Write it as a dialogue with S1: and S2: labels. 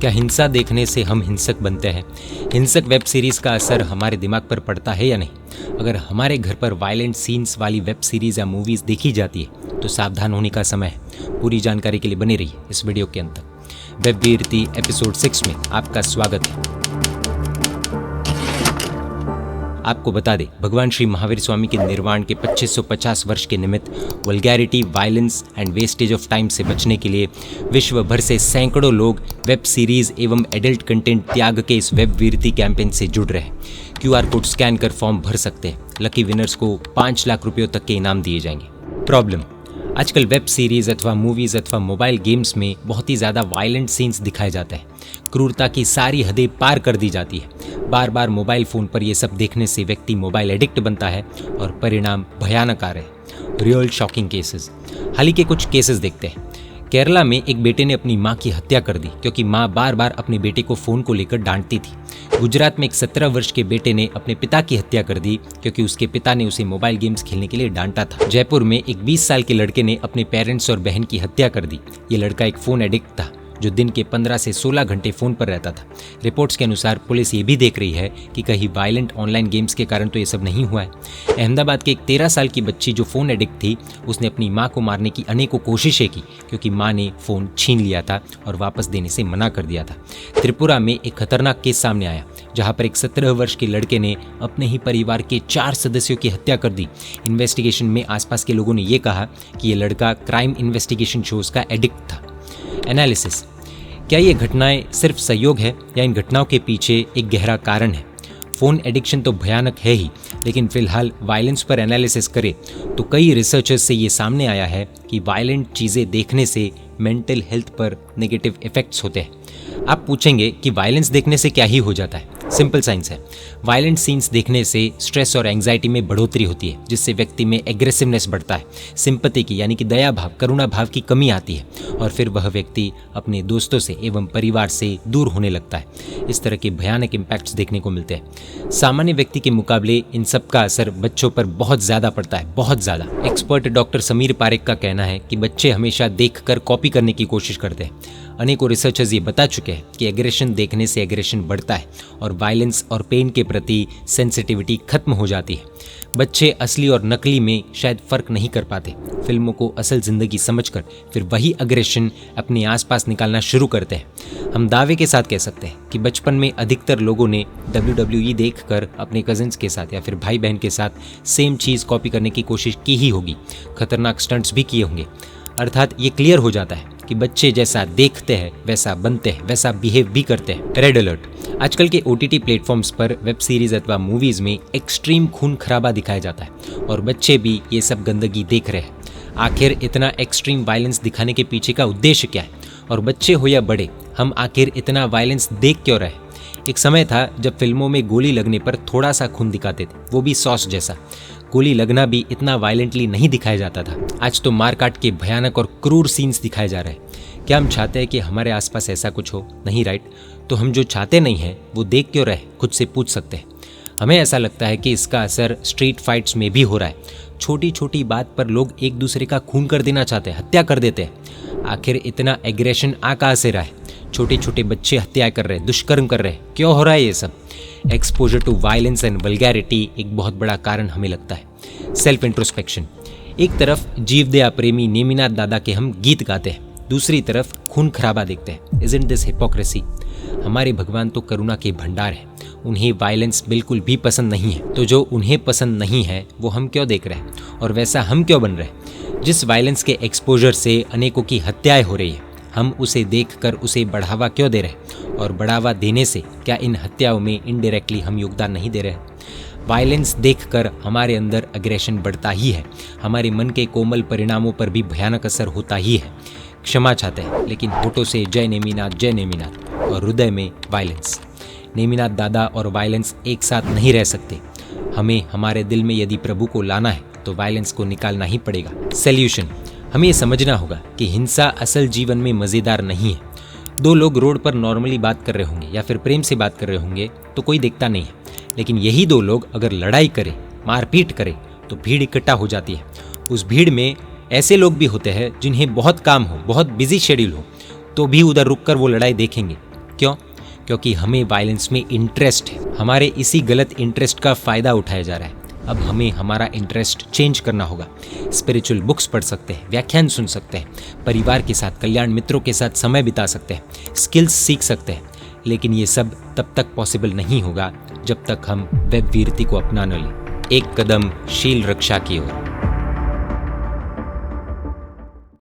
S1: क्या हिंसा देखने से हम हिंसक बनते हैं? हिंसक वेब सीरीज़ का असर हमारे दिमाग पर पड़ता है या नहीं? अगर हमारे घर पर वायलेंट सीन्स वाली वेब सीरीज़ या मूवीज़ देखी जाती है तो सावधान होने का समय है। पूरी जानकारी के लिए बने रहिए इस वीडियो के अंत तक। वेब वीरती एपिसोड 6 में आपका स्वागत है। आपको बता दें, भगवान श्री महावीर स्वामी के निर्वाण के 2550 वर्ष के निमित्त vulgarity, violence and wastage of time से बचने के लिए विश्व भर से सैकड़ों लोग वेब सीरीज एवं एडल्ट कंटेंट त्याग के इस वेब वीरती कैंपेन से जुड़ रहे हैं। QR कोड स्कैन कर फॉर्म भर सकते हैं। लकी विनर्स को 5 लाख रुपयों तक के इनाम दिए जाएंगे। प्रॉब्लम: आजकल वेब सीरीज अथवा मूवीज अथवा मोबाइल गेम्स में बहुत ही ज़्यादा वायलेंट सीन्स दिखाए जाते हैं। क्रूरता की सारी हदें पार कर दी जाती है। बार बार मोबाइल फ़ोन पर ये सब देखने से व्यक्ति मोबाइल एडिक्ट बनता है और परिणाम भयानक आ रहे हैं। Real shocking cases. हाल ही के कुछ केसेस देखते हैं। केरला में एक बेटे ने अपनी मां की हत्या कर दी क्योंकि मां बार बार अपने बेटे को फ़ोन को लेकर डांटती थी। गुजरात में एक 17 वर्ष के बेटे ने अपने पिता की हत्या कर दी क्योंकि उसके पिता ने उसे मोबाइल गेम्स खेलने के लिए डांटा था। जयपुर में एक 20 साल के लड़के ने अपने पेरेंट्स और बहन की हत्या कर दी। ये लड़का एक फ़ोन एडिक्ट था जो दिन के 15 से 16 घंटे फ़ोन पर रहता था। रिपोर्ट्स के अनुसार पुलिस ये भी देख रही है कि कहीं वायलेंट ऑनलाइन गेम्स के कारण तो ये सब नहीं हुआ है। अहमदाबाद की एक 13 साल की बच्ची जो फ़ोन एडिक्ट थी, उसने अपनी मां को मारने की अनेकों कोशिशें की क्योंकि मां ने फ़ोन छीन लिया था और वापस देने से मना कर दिया था। त्रिपुरा में एक खतरनाक केस सामने आया जहां पर एक 17 वर्ष के लड़के ने अपने ही परिवार के 4 सदस्यों की हत्या कर दी। इन्वेस्टिगेशन में आसपास के लोगों ने यह कहा कि ये लड़का क्राइम इन्वेस्टिगेशन शोज का एडिक्ट था। एनालिसिस: क्या ये घटनाएं सिर्फ संयोग है या इन घटनाओं के पीछे एक गहरा कारण है? फ़ोन एडिक्शन तो भयानक है ही, लेकिन फिलहाल वायलेंस पर एनालिसिस करें तो कई रिसर्चर्स से ये सामने आया है कि वायलेंट चीज़ें देखने से मेंटल हेल्थ पर नेगेटिव इफेक्ट्स होते हैं। आप पूछेंगे कि वायलेंस देखने से क्या ही हो जाता है? सिंपल साइंस है। वायलेंट सीन्स देखने से स्ट्रेस और एंग्जाइटी में बढ़ोतरी होती है जिससे व्यक्ति में एग्रेसिवनेस बढ़ता है। सिंपैथी की यानी कि दया भाव, करुणा भाव की कमी आती है और फिर वह व्यक्ति अपने दोस्तों से एवं परिवार से दूर होने लगता है। इस तरह के भयानक इम्पैक्ट्स देखने को मिलते हैं। सामान्य व्यक्ति के मुकाबले इन सब का असर बच्चों पर बहुत ज़्यादा पड़ता है, बहुत ज़्यादा। एक्सपर्ट डॉक्टर समीर पारेख का कहना है कि बच्चे हमेशा देखकर कॉपी करने की कोशिश करते हैं। अनेकों रिसर्चर्स ये बता चुके हैं कि एग्रेशन देखने से एग्रेशन बढ़ता है और वायलेंस और पेन के प्रति सेंसिटिविटी खत्म हो जाती है। बच्चे असली और नकली में शायद फ़र्क नहीं कर पाते। फिल्मों को असल ज़िंदगी समझकर फिर वही अग्रेशन अपने आसपास निकालना शुरू करते हैं। हम दावे के साथ कह सकते हैं कि बचपन में अधिकतर लोगों ने WWE देखकर अपने कजिन्स के साथ या फिर भाई बहन के साथ सेम चीज़ कॉपी करने की कोशिश की ही होगी। खतरनाक स्टंट्स भी किए होंगे। अर्थात ये क्लियर हो जाता है कि बच्चे जैसा देखते हैं वैसा बनते हैं, वैसा बिहेव भी करते हैं। रेड अलर्ट: आजकल के OTT प्लेटफॉर्म्स पर वेब सीरीज अथवा मूवीज में एक्सट्रीम खून खराबा दिखाया जाता है और बच्चे भी ये सब गंदगी देख रहे हैं। आखिर इतना एक्सट्रीम वायलेंस दिखाने के पीछे का उद्देश्य क्या है? और बच्चे हो या बड़े, हम आखिर इतना वायलेंस देख क्यों रहे? एक समय था जब फिल्मों में गोली लगने पर थोड़ा सा खून दिखाते थे, वो भी सॉस जैसा। गोली लगना भी इतना वायलेंटली नहीं दिखाया जाता था। आज तो मारकाट के भयानक और क्रूर सीन्स दिखाए जा रहे हैं। क्या हम चाहते हैं कि हमारे आसपास ऐसा कुछ हो? नहीं, राइट? तो हम जो चाहते नहीं हैं वो देख क्यों रहे? खुद से पूछ सकते हैं। हमें ऐसा लगता है कि इसका असर स्ट्रीट फाइट्स में भी हो रहा है। छोटी छोटी बात पर लोग एक दूसरे का खून कर देना चाहते हैं, हत्या कर देते हैं। आखिर इतना एग्रेशन आ कहाँ से रहा है? छोटे छोटे बच्चे हत्याएं कर रहे हैं, दुष्कर्म कर रहे हैं। क्यों हो रहा है ये सब? Exposure to violence and vulgarity एक बहुत बड़ा कारण हमें लगता है। सेल्फ इंट्रोस्पेक्शन: एक तरफ जीवदया प्रेमी नेमिनाथ दादा के हम गीत गाते हैं, दूसरी तरफ खून खराबा देखते हैं। Isn't this hypocrisy? हमारे भगवान तो करुणा के भंडार हैं, उन्हें वायलेंस बिल्कुल भी पसंद नहीं है। तो जो उन्हें पसंद नहीं है वो हम क्यों देख रहे हैं और वैसा हम क्यों बन रहे हैं? जिस वायलेंस के एक्सपोजर से अनेकों की हत्याएं हो रही है, हम उसे देखकर उसे बढ़ावा क्यों दे रहे हैं? और बढ़ावा देने से क्या इन हत्याओं में इनडायरेक्टली हम योगदान नहीं दे रहे हैं? वायलेंस देखकर हमारे अंदर अग्रेशन बढ़ता ही है। हमारे मन के कोमल परिणामों पर भी भयानक असर होता ही है। क्षमा चाहते हैं लेकिन होठों से जय नेमिनाथ और हृदय में वायलेंस। नेमिनाथ दादा और वायलेंस एक साथ नहीं रह सकते। हमें हमारे दिल में यदि प्रभु को लाना है तो वायलेंस को निकालना ही पड़ेगा। सॉल्यूशन: हमें ये समझना होगा कि हिंसा असल जीवन में मज़ेदार नहीं है। दो लोग रोड पर नॉर्मली बात कर रहे होंगे या फिर प्रेम से बात कर रहे होंगे तो कोई देखता नहीं है, लेकिन यही दो लोग अगर लड़ाई करें, मारपीट करें तो भीड़ इकट्ठा हो जाती है। उस भीड़ में ऐसे लोग भी होते हैं जिन्हें बहुत काम हो, बहुत बिजी शेड्यूल हो, तो भी उधर रुककर वो लड़ाई देखेंगे। क्योंकि हमें वायलेंस में इंटरेस्ट है। हमारे इसी गलत इंटरेस्ट का फ़ायदा उठाया जा रहा है। अब हमें हमारा इंटरेस्ट चेंज करना होगा। स्पिरिचुअल बुक्स पढ़ सकते हैं, व्याख्यान सुन सकते हैं, परिवार के साथ, कल्याण मित्रों के साथ समय बिता सकते हैं, स्किल्स सीख सकते हैं। लेकिन ये सब तब तक पॉसिबल नहीं होगा जब तक हम वेब वीरति को अपना न लें। एक कदम शील रक्षा की ओर।